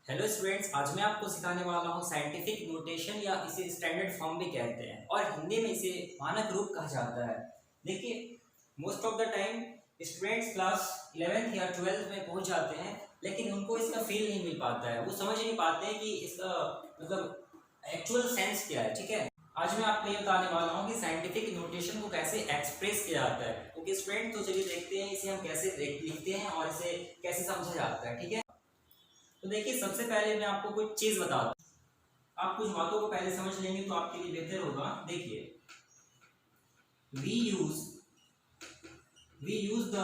Hello students, आज मैं आपको सिखाने वाला हूँ साइंटिफिक नोटेशन या इसे स्टैंडर्ड फॉर्म भी कहते हैं और हिंदी में इसे मानक रूप कहा जाता है। देखिए, most of the time students class 11th या 12th में पहुँच जाते हैं, लेकिन उनको इसका फील नहीं मिल पाता है। वो समझ नहीं पाते हैं कि इसका मतलब एक्चुअल सेंस क्या है। ठीक है, आज मैं आपको ये बताने वाला हूँ कि साइंटिफिक नोटेशन को कैसे एक्सप्रेस किया जाता है। ओके स्टूडेंट, तो चलिए देखते हैं इसे हम कैसे लिखते हैं और इसे कैसे समझा जाता है। ठीक है, तो देखिए, सबसे पहले मैं आपको कुछ चीज बताता हूँ। आप कुछ बातों को पहले समझ लेंगे तो आपके लिए बेहतर होगा। देखिए, we use the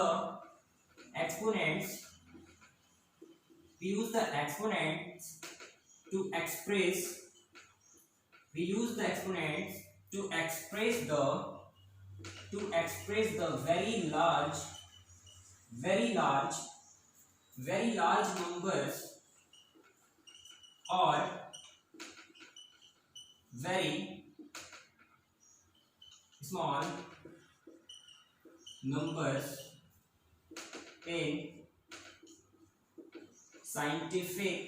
exponents to express the very large numbers or very small numbers in scientific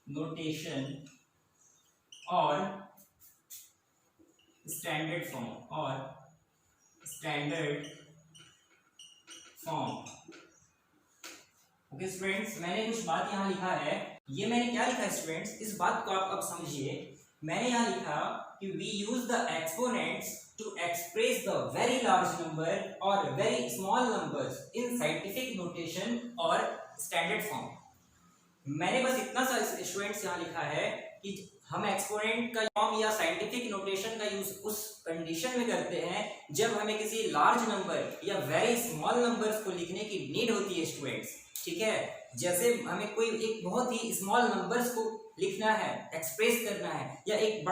notation or standard form। Okay students, मैंने कुछ बात यहाँ लिखा है। ये मैंने क्या लिखा है स्टूडेंट्स, इस बात को आप अब समझिए। मैंने यहाँ लिखा कि we use the exponents to express the very large number और very small numbers in scientific notation और स्टैंडर्ड फॉर्म। मैंने बस इतना सा स्टूडेंट्स यहाँ लिखा है कि हम एक्सपोनेंट का फॉर्म या साइंटिफिक नोटेशन का यूज उस कंडीशन में करते हैं जब हमें किसी लार्ज नंबर या वेरी स्मॉल नंबर्स को लिखने की नीड होती है स्टूडेंट्स। ठीक है, जैसे हमें कोई एक बहुत ही स्मॉल नंबर्स को लिखना है, एक्सप्रेस करना है, या एक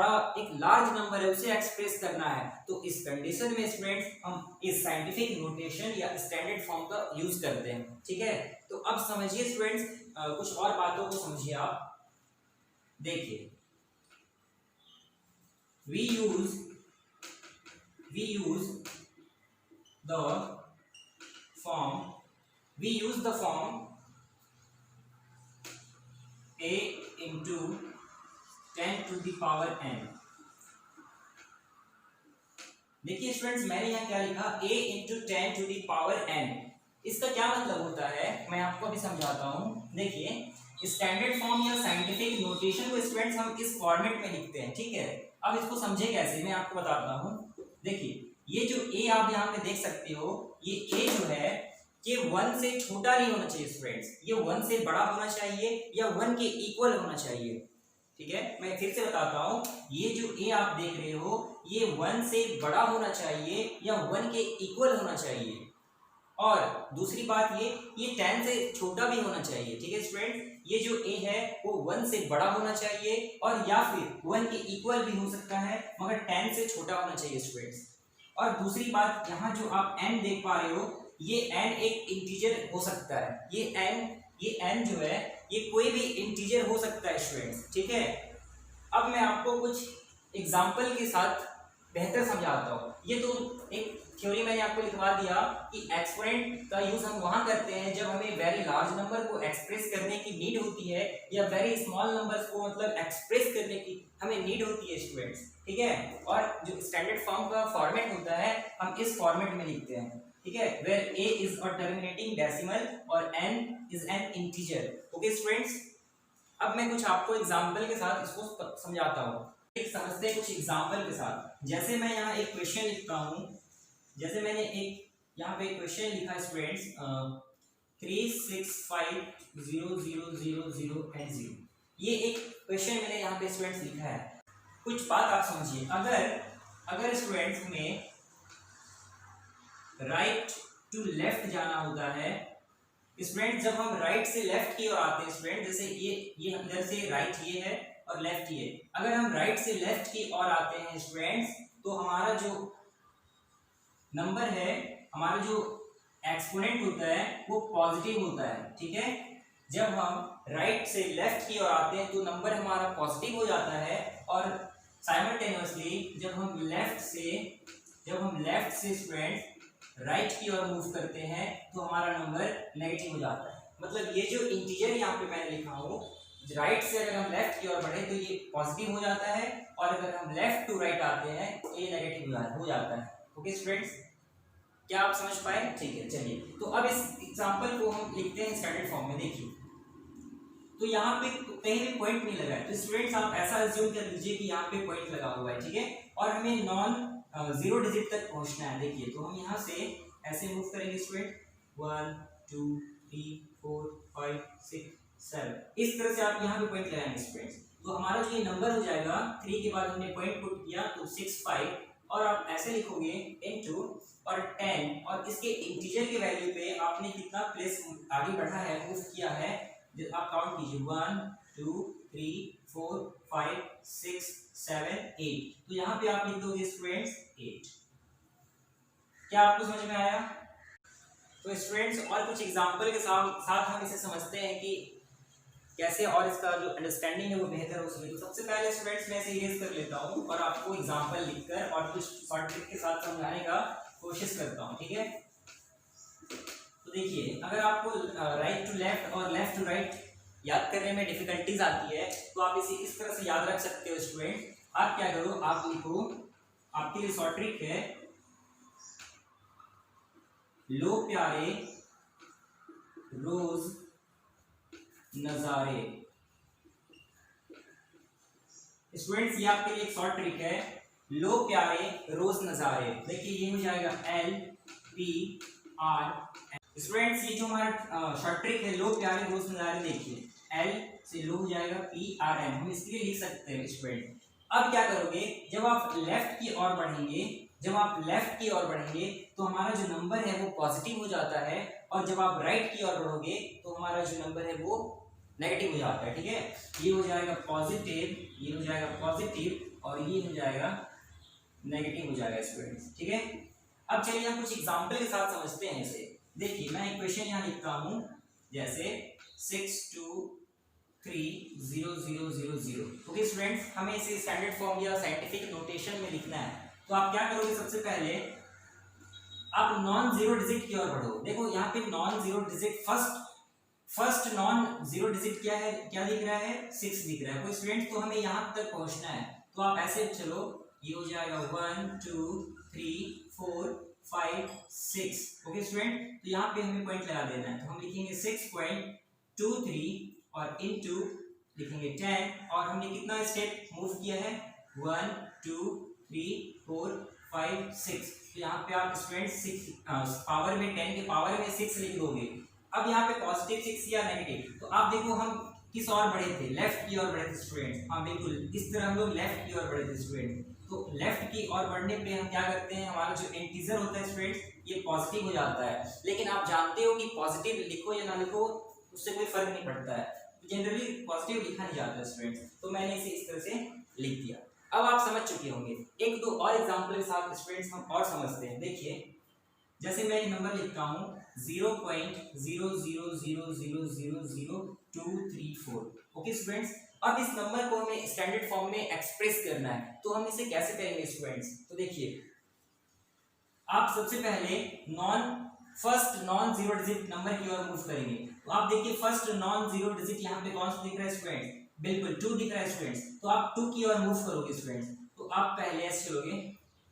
लार्ज नंबर है उसे एक्सप्रेस करना है, तो इस कंडीशन में स्टूडेंट्स हम इस साइंटिफिक नोटेशन या स्टैंडर्ड फॉर्म का यूज करते हैं। ठीक है, तो अब समझिए स्टूडेंट्स, कुछ और बातों को समझिए आप। देखिए, we use the form a into 10 to the power n। देखिए स्टूडेंट्स, मैंने यहाँ क्या लिखा, a into 10 to the power n। इसका क्या मतलब होता है मैं आपको अभी समझाता हूँ। देखिए, स्टैंडर्ड फॉर्म या साइंटिफिक नोटेशन को स्टूडेंट्स हम इस फॉर्मेट में लिखते हैं। ठीक है, अब इसको समझे कैसे, मैं आपको बताता हूँ। देखिए, ये जो a आप यहाँ पे देख सकते हो, ये a जो है ये 1 से छोटा नहीं होना चाहिए स्टूडेंट्स, ये 1 से बड़ा होना चाहिए या 1 के इक्वल होना चाहिए। ठीक है, मैं फिर से बताता हूँ, ये जो a आप देख रहे हो ये 1 से बड़ा होना चाहिए या 1 के इक्वल होना चाहिए। और दूसरी बात ये 10 से छोटा भी होना चाहिए। ठीक है स्टूडेंट, ये जो a है वो 1 से बड़ा होना चाहिए और या फिर 1 के इक्वल भी हो सकता है, मगर 10 से छोटा होना चाहिए स्टूडेंट्स। और दूसरी बात, यहाँ जो आप n देख पा रहे हो, ये n एक इंटीजर हो सकता है। ये n जो है ये कोई भी इंटीजर हो सकता है स्टूडेंट्स। ठीक है, अब मैं आपको कुछ एग्जाम्पल के साथ बेहतर समझाता हूँ। ये तो एक थ्योरी मैंने आपको लिखवा दिया कि एक्सपोनेंट का यूज हम वहां करते हैं जब हमें वेरी लार्ज नंबर को एक्सप्रेस करने की नीड होती है या वेरी स्मॉल नंबर्स को मतलब एक्सप्रेस करने की हमें नीड होती है स्टूडेंट्स। ठीक है, और जो स्टैंडर्ड फॉर्म का फॉर्मेट होता है हम इस फॉर्मेट में लिखते हैं। ठीक है, where a is a terminating decimal और n is an integer. Okay students, अब मैं कुछ आपको एग्जांपल के साथ इसको समझाता हूँ। समझते हैं कुछ एग्जांपल के साथ। जैसे मैं यहाँ एक क्वेश्चन लिखता हूँ, जैसे मैंने एक यहाँ पे क्वेश्चन लिखा है स्टूडेंट्स 3650000 and 0। ये एक क्वेश्चन मैंने यहाँ पे स्टूडेंट्स लिखा है। कुछ बात आप समझिए, अगर स्टूडेंट्स में राइट टू लेफ्ट जाना होता है स्टूडेंट, जब हम राइट से लेफ्ट की ओर आते हैं स्टूडेंट, जैसे ये इधर से राइट ये है और लेफ्ट ये, अगर हम राइट से लेफ्ट की ओर आते हैं स्टूडेंट्स, तो हमारा जो नंबर है, हमारा जो एक्सपोनेंट होता है वो पॉजिटिव होता है। ठीक है, जब हम राइट से लेफ्ट की ओर आते हैं तो नंबर हमारा पॉजिटिव हो जाता है, और साइमल्टेनियसली जब हम लेफ्ट से स्टूडेंट राइट की ओर मूव करते हैं तो हमारा नंबर नेगेटिव हो जाता है। मतलब ये जो इंटीजर यहाँ पे मैंने लिखा हूँ, राइट से अगर हम लेफ्ट की ओर बढ़े तो ये पॉजिटिव हो जाता है, और अगर हम लेफ्ट टू राइट आते हैं तो ये नेगेटिव हो जाता है। ओके स्टूडेंट्स, क्या आप समझ पाए? ठीक है, चलिए तो अब इस एग्जांपल को हम लिखते हैं स्टैंडर्ड फॉर्म में। देखिए तो यहाँ पे कहीं भी पॉइंट नहीं लगा है, तो स्टूडेंट्स आप ऐसा अज्यूम कर लीजिए कि यहाँ पे पॉइंट लगा हुआ है, ठीक है, और हमें नॉन जीरो डिजिट तक पहुंचना है। देखिए तो हम यहाँ से ऐसे मूव करेंगे स्टूडेंट, 1 2 3 4 5 6 7, इस तरह से आप यहाँ पे पॉइंट लगाएंगे स्टूडेंट्स। तो हमारा जो ये नंबर हो जाएगा, 3 के बाद हमने पॉइंट पुट किया तो 6 5, और आप ऐसे लिखोगे इनटू और 10, और इसके इंटीजर के वैल्यू पे आपने कितना प्लेस आगे बढ़ा है, मूव किया है, आप काउंट कीजिए 1 2 3 4 5 6 7 8। तो यहाँ पे आप लिख दोगे स्टूडेंट्स 8। क्या आपको समझ में आया? तो स्टूडेंट्स और कुछ एग्जांपल के साथ हम इसे समझते हैं कि कैसे और इसका जो अंडरस्टैंडिंग है वो बेहतर हो सके। तो सबसे पहले स्टूडेंट्स मैं इसे इरेज कर लेता हूँ और आपको एग्जांपल लिखकर और कुछ शॉर्ट ट्रिक के साथ समझाने का कोशिश करता हूँ, ठीक है। तो देखिए अगर आपको राइट टू लेफ्ट और लेफ्ट टू राइट याद करने में डिफिकल्टीज आती है तो आप इसे इस तरह से याद रख सकते हो स्टूडेंट। आप क्या करो, आप लिखो, आपके लिए शॉर्ट ट्रिक है, लो प्यारे रोज नजारे। स्टूडेंट्स ये आपके लिए एक शॉर्ट ट्रिक है, लो प्यारे रोज नजारे। देखिए ये हो जाएगा LPR। स्टूडेंट्स ये जो हमारा शॉर्ट ट्रिक है, लो प्यारे रोज नजारे, देखिए L से लो हो जाएगा PRN, हम इसके लिए लिख सकते हैं स्टूडेंट। अब क्या करोगे, जब आप लेफ्ट की ओर बढ़ेंगे, जब आप लेफ्ट की ओर बढ़ेंगे तो हमारा जो नंबर है वो पॉजिटिव हो जाता है, और जब आप राइट की ओर बढ़ोगे तो हमारा जो नंबर है वो नेगेटिव हो जाता है, ठीक है। ये हो जाएगा पॉजिटिव, ये हो जाएगा पॉजिटिव, और ये हो जाएगा नेगेटिव हो जाएगा स्टूडेंट्स, ठीक है। अब चलिए हम कुछ एग्जांपल के साथ समझते हैं इसे। देखिए मैं इक्वेशन यहाँ लिखता हूँ, जैसे 6 2 3 0 0 0 0। ओके स्टूडेंट्स, हमें इसे स्टैंडर्ड फॉर्म या साइंटिफिक नोटेशन में लिखना है। तो आप क्या करोगे, सबसे पहले आप नॉन जीरो डिजिट की ओर बढ़ो। देखो यहाँ पे non zero digit, first non zero digit क्या है, क्या दिख रहा है, 6 दिख रहा है। कोई स्टूडेंट तो हमें यहाँ तक पहुँचना है, तो आप ऐसे चलो, ये हो जाएगा 1 2 3 4 5 6। ओके स्टूडेंट, तो यहाँ पे हमें पॉइंट लगा देना है, तो हम लिखेंगे 6.23 और इनटू लिखेंगे 10, और हमने कितना स्टेप मूव किया है, 1 2 3 4 5 6। तो यहाँ पे आप स्टूडेंट 6 पावर में 10 के पावर में 6 लिख दोगे। अब यहाँ पे पॉजिटिव 6 या नेगेटिव, तो आप देखो हम किस ओर बढ़े थे, लेफ्ट की ओर बढ़े थे स्टूडेंट। हाँ बिल्कुल, इस तरह हम लोग लेफ्ट की ओर बढ़े थे स्टूडेंट। तो लेफ्ट की ओर बढ़ने पे हम क्या करते हैं, हमारा जो इंटीजर होता है स्टूडेंट ये पॉजिटिव हो जाता है। लेकिन आप जानते हो कि पॉजिटिव लिखो या ना लिखो उससे कोई फर्क नहीं पड़ता है, जनरली पॉजिटिव लिखा नहीं जाता है स्टूडेंट्स। तो मैंने इसे इस तरह से लिख दिया। अब आप समझ चुके होंगे, एक दो और एग्जाम्पल के साथ स्टूडेंट्स हम और समझते हैं। देखिए जैसे मैं एक नंबर लिखता हूँ 0.0000000234। ओके स्टूडेंट्स, अब इस नंबर को हमें स्टैंडर्ड फॉर्म में एक्सप्रेस करना है, तो हम इसे कैसे करेंगे स्टूडेंट्स। तो देखिए आप सबसे पहले first non zero digit number की ओर मूव करेंगे। तो आप देखिए फर्स्ट नॉन जीरो डिजिट यहाँ पे कौन सा दिख रहा है स्टूडेंट्स, बिल्कुल 2 दिख रहा है स्टूडेंट्स। तो आप 2 की ओर मूव करोगे स्टूडेंट्स। तो आप पहले ऐसे चलोगे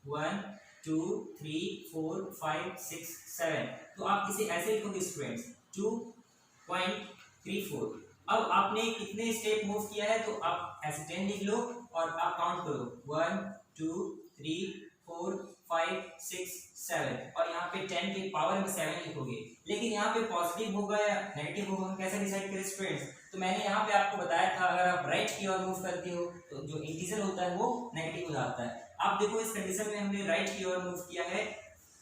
1 2 3 4 5 6 7। तो आप इसे ऐसे लिखोगे स्टूडेंट्स 2.34। अब आपने कितने स्टेप मूव किया है, तो आप ऐसे 10 लिख लो और आप काउंट करो 1 2 3 4 5 6 7, और यहाँ पे 10 के पावर में 7 लिखोगे। लेकिन यहाँ पे पॉजिटिव होगा या नेगेटिव होगा हम कैसे डिसाइड करें स्टूडेंट्स। तो मैंने यहाँ पे आपको बताया था, अगर आप राइट की ओर मूव करते हो तो जो इंटीजर होता है वो नेगेटिव हो जाता है। आप देखो इस कंडीशन में हमने राइट की ओर मूव किया है,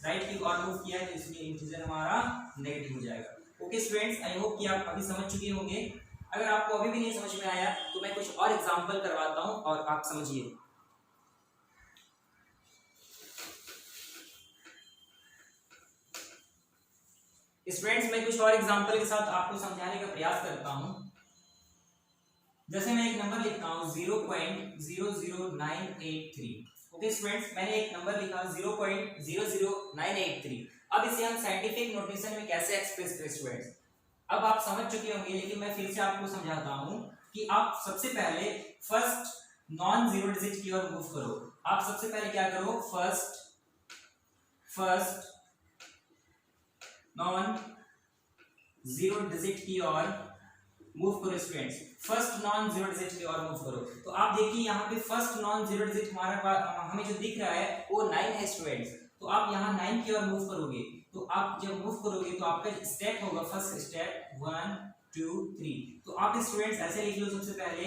राइट की ओर मूव किया है, तो इसलिए इंटीजर हमारा नेगेटिव हो जाएगा। ओके स्टूडेंट्स, आई होप कि आप अभी समझ चुके होंगे। अगर आपको अभी भी नहीं समझ में आया तो मैं कुछ और एग्जांपल करवाता हूं और आप समझिए। स्टूडेंट्स मैं कुछ और एग्जांपल के साथ आपको समझाने का प्रयास करता हूं। जैसे मैं एक नंबर लिखता हूं 0.00983। ओके स्टूडेंट्स, मैंने एक नंबर लिखा 0.00983। अब इसे हम साइंटिफिक नोटेशन में कैसे एक्सप्रेस करें स्टूडेंट्स, अब आप समझ चुके होंगे, लेकिन मैं फिर से आपको समझाता हूं कि आप सबसे पहले फर्स्ट नॉन जीरो डिजिट की ओर मूव करो। आप सबसे पहले क्या करो, फर्स्ट नॉन जीरो डिजिट की ओर मूव करो students, first non zero digit की ओर मूव करो। तो आप देखिए यहाँ पे फर्स्ट नॉन जीरो डिजिट हमें जो दिख रहा है वो 9 है स्टूडेंट्स। तो आप यहाँ 9 की ओर मूव करोगे, तो आप जब मूव करोगे तो आपका स्टेप होगा, फर्स्ट स्टेप 1 2 3। तो आप स्टूडेंट्स ऐसे लिख लो, सबसे पहले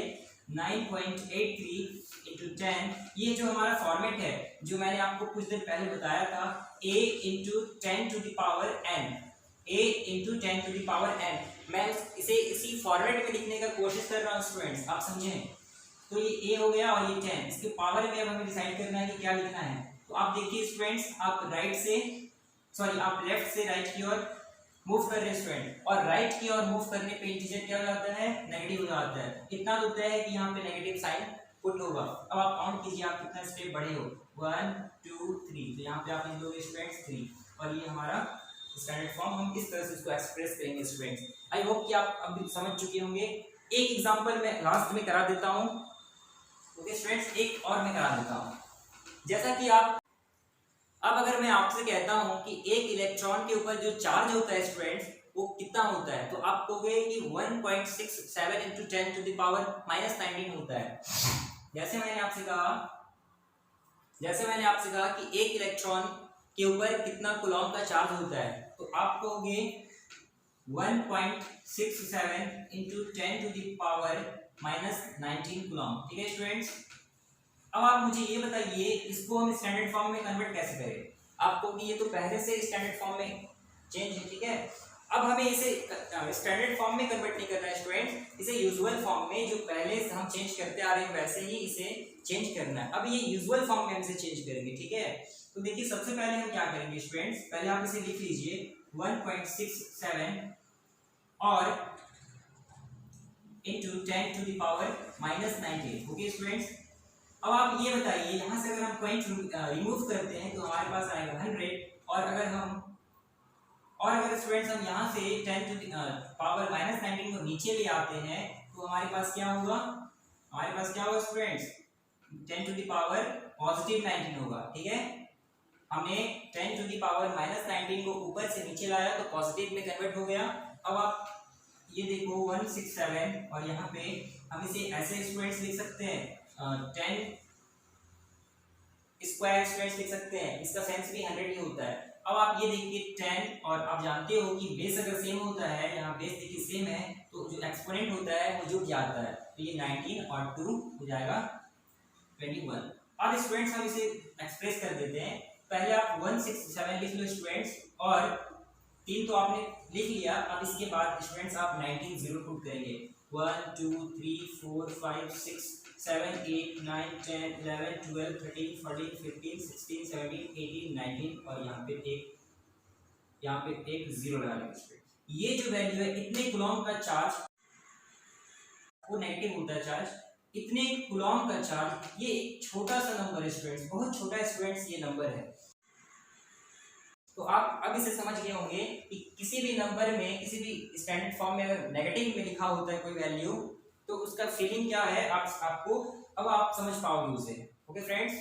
9.83 इंटू 10, ये जो हमारा फॉर्मेट है जो मैंने आपको कुछ दिन पहले बताया था, a into 10 to the power n, a into 10 to the power n, मैं इसे इसी फॉर्मेट में लिखने का कोशिश कर रहा हूँ स्टूडेंट्स, आप समझें। तो ये a हो गया और ये 10, इसके पावर में अब हमें डिसाइड करना है कि क्या लिखना है। तो आप देखिए स्टूडेंट्स, आप आप लेफ्ट से राइट की ओर मूव कर रहे हैं स्टूडेंट, और राइट की ओर मूव करने पे इंटीजर क्या हो जाता है, नेगेटिव हो जाता है। इतना तो तय है कि यहाँ पे नेगेटिव साइन पुट होगा। अब आप काउंट कीजिए आप कितना स्टेप बढ़े हो, 1 2 3, तो यहाँ पे आप लिख दोगे स्टूडेंट्स 3, और ये हमारा स्टैंडर्ड फॉर्म। हम इस तरह से इसको एक्सप्रेस करेंगे स्टूडेंट्स। आई होप कि आप अब समझ चुके होंगे। एक एग्जांपल मैं लास्ट में करा देता हूँ, ओके स्टूडेंट्स, एक और मैं करा देता हूँ। जैसा कि आप, अब अगर मैं आपसे कहता हूं कि एक इलेक्ट्रॉन के ऊपर जो चार्ज होता है स्टूडेंट्स वो कितना होता है, तो आप कहोगे कि 1.67 इंटू 10 टू द पावर -19 होता है। जैसे मैंने आपसे कहा कि एक इलेक्ट्रॉन के ऊपर कितना कूलॉम का चार्ज होता है, तो आप कहोगे 1.67 into 10 to the power -19 coulomb. ठीक है स्टूडेंट्स, अब आप मुझे ये बताइए इसको हम स्टैंडर्ड फॉर्म में कन्वर्ट कैसे करें। आपको कि ये तो पहले से स्टैंडर्ड फॉर्म में चेंज है, ठीक है। अब हमें इसे स्टैंडर्ड फॉर्म में कन्वर्ट नहीं करना है स्टूडेंट, इसे यूजुअल फॉर्म में जो पहले से हम चेंज करते आ रहे हैं वैसे ही इसे चेंज करना है। अब ये यूजुअल फॉर्म में हम इसे चेंज करेंगे, ठीक है। तो देखिए सबसे पहले हम क्या करेंगे स्टूडेंट्स, पहले आप इसे लिख लीजिए 1.67 और into 10 to the power -19। Okay students, अब आप ये बताइए यहाँ से अगर हम पॉइंट रिमूव करते हैं तो हमारे पास आएगा 100, और अगर स्टूडेंट्स हम यहाँ से 10 टू द पावर -19 को नीचे ले आते हैं तो हमारे पास क्या होगा, स्टूडेंट्स 10 टू द पावर +19 होगा, ठीक है। हमने 10 टू द पावर -19 को ऊपर से नीचे लाया तो पॉजिटिव में कन्वर्ट हो गया। अब आप ये देखो 167, और यहाँ पे हम इसे ऐसे स्टूडेंट्स लिख सकते हैं 10 स्क्वायर स्क्वायर लिख सकते हैं, इसका सेंस भी 100 ही होता है। अब आप ये देखिए 10, और आप जानते हो कि बेस अगर सेम होता है, यहाँ बेस देखिए सेम है, तो जो एक्सपोनेंट होता है वो जुड़ जाता है, तो ये 19 और 2 हो जाएगा 21। अब स्टूडेंट्स हम इसे एक्सप्रेस कर देते हैं। पहले आप 167 लिख लो स्टूडेंट्स, और 3 तो आपने लिख लिया। अब इसके बाद स्टूडेंट्स आप 19 जीरो पुट करेंगे, 1 2 3 4 5 6 7 8 9 10 11 12 13 14 15 16 17 18 19, और यहाँ पे एक जीरो लगा लेंगे। ये जो वैल्यू है, इतने कूलॉम का चार्ज, वो नेगेटिव होता है चार्ज, इतने कूलॉम का चार्ज, ये एक छोटा सा नंबर है स्टूडेंट्स, बहुत छोटा है स्टूडेंट्स ये नंबर है। तो आप अब इसे समझ गए होंगे कि किसी भी नंबर में, किसी भी स्टैंडर्ड फॉर्म में अगर नेगेटिव में लिखा होता है कोई वैल्यू, तो उसका फीलिंग क्या है आपको अब आप समझ पाओगे उसे। Okay friends.